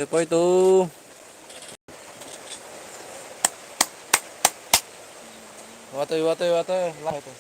Coi tu Wate lah itu.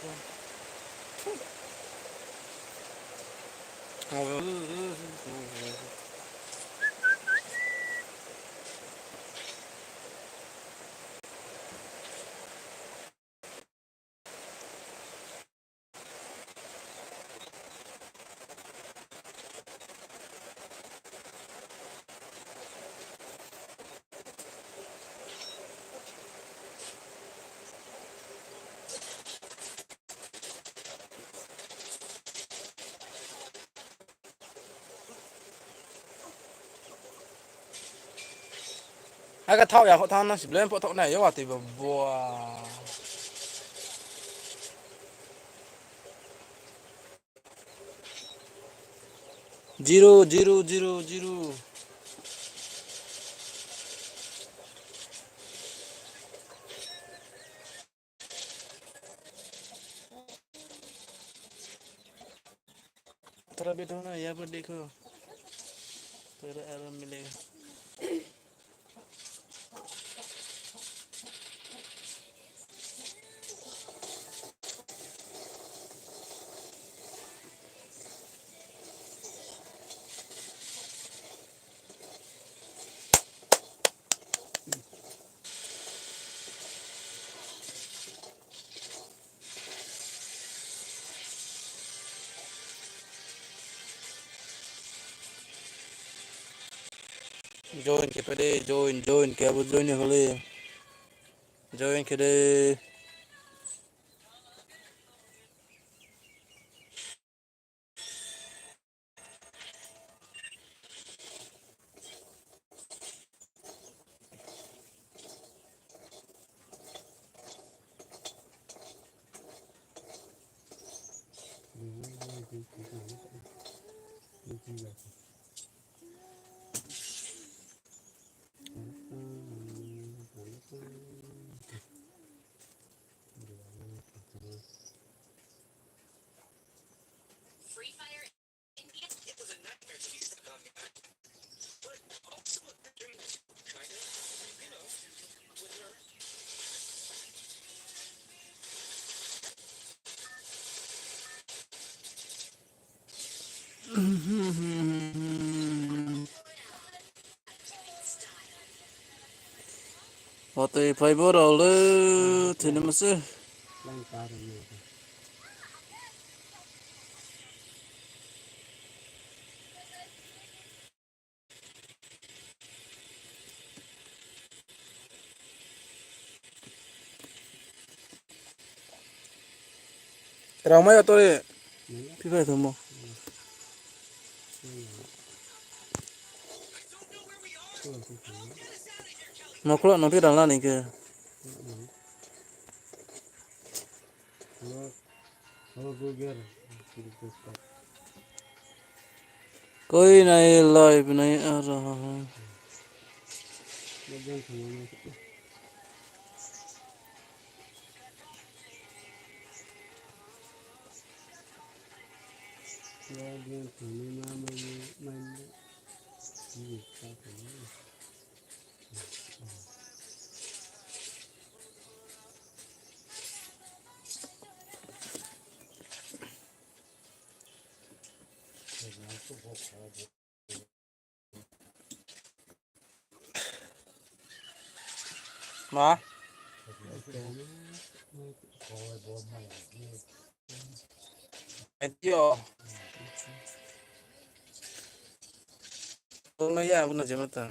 Cái thau ya thau nó xịt lên bộ thau này yếu à thì bùa zero. Terlebih dahulu ya berdeka. Terlalu milik. Join kita deh, join kayak apa join ya kali. Join kita deh. Waktu fiber oleh tidak masih. Ramai atau ni? Tiga itu mau. Mau keluar nanti dalam ni ke? कोई नहीं live नहीं आ रहा है mà Etio nó ya cũng là gì mà tao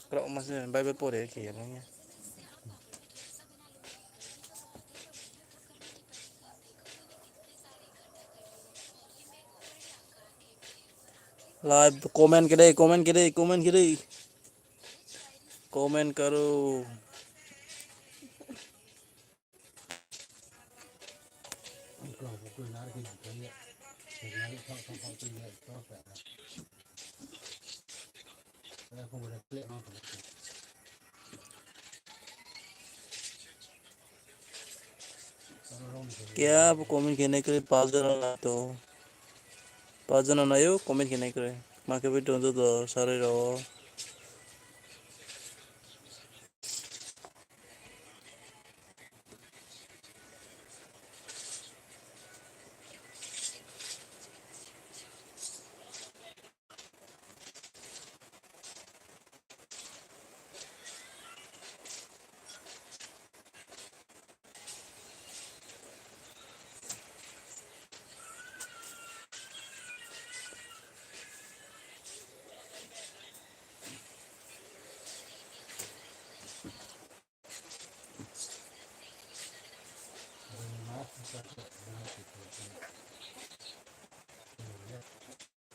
kalau masih bay bay po deh kayaknya live comment करो क्या अब comment करने के लिए 5 जन ना तो 5 जन ना यो कमेंट करने के लिए Make video todo sarero.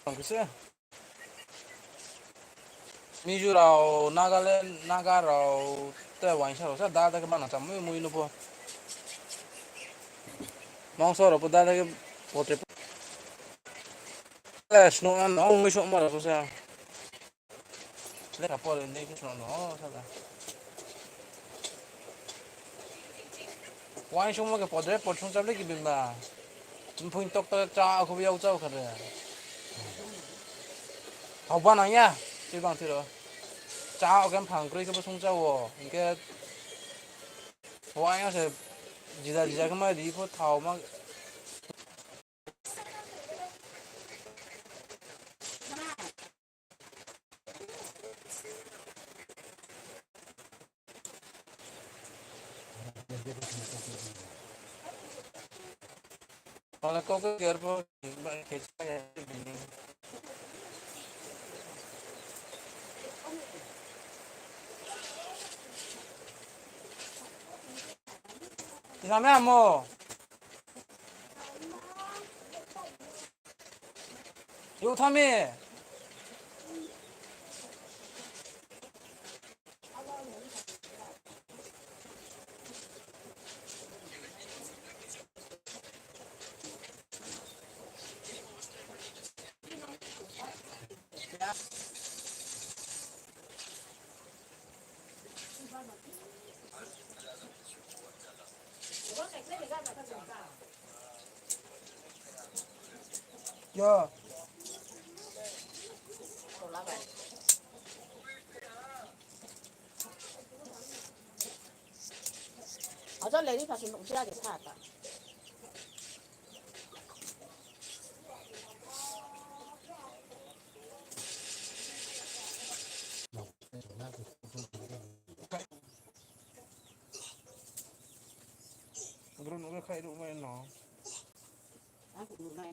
글쎄 미주라오 나갈래 나가라오 때 완샤로 사 다다게 만나 참 무이노 보 멍서로 보다다게 보트 플래시 노안 엉미 쇼마라 소사 내가 버려 내게 쇼노 사다 와인 쇼마게 버드레 버총 잡래 기빈다 포인트 떡떡 짜 고비 야우자 그래 하바나야 일방 들어 짜 그냥 방그리 그 송자워 이게 와인에서 지다 그만 리포 타오막 Kalau kau ke airport, kecil ya, begini. Di sana mo, yuk thami. Ya, 어저 레디 다시 무시하게 살았다. belum udah kayak rumah no. 아, 그러네.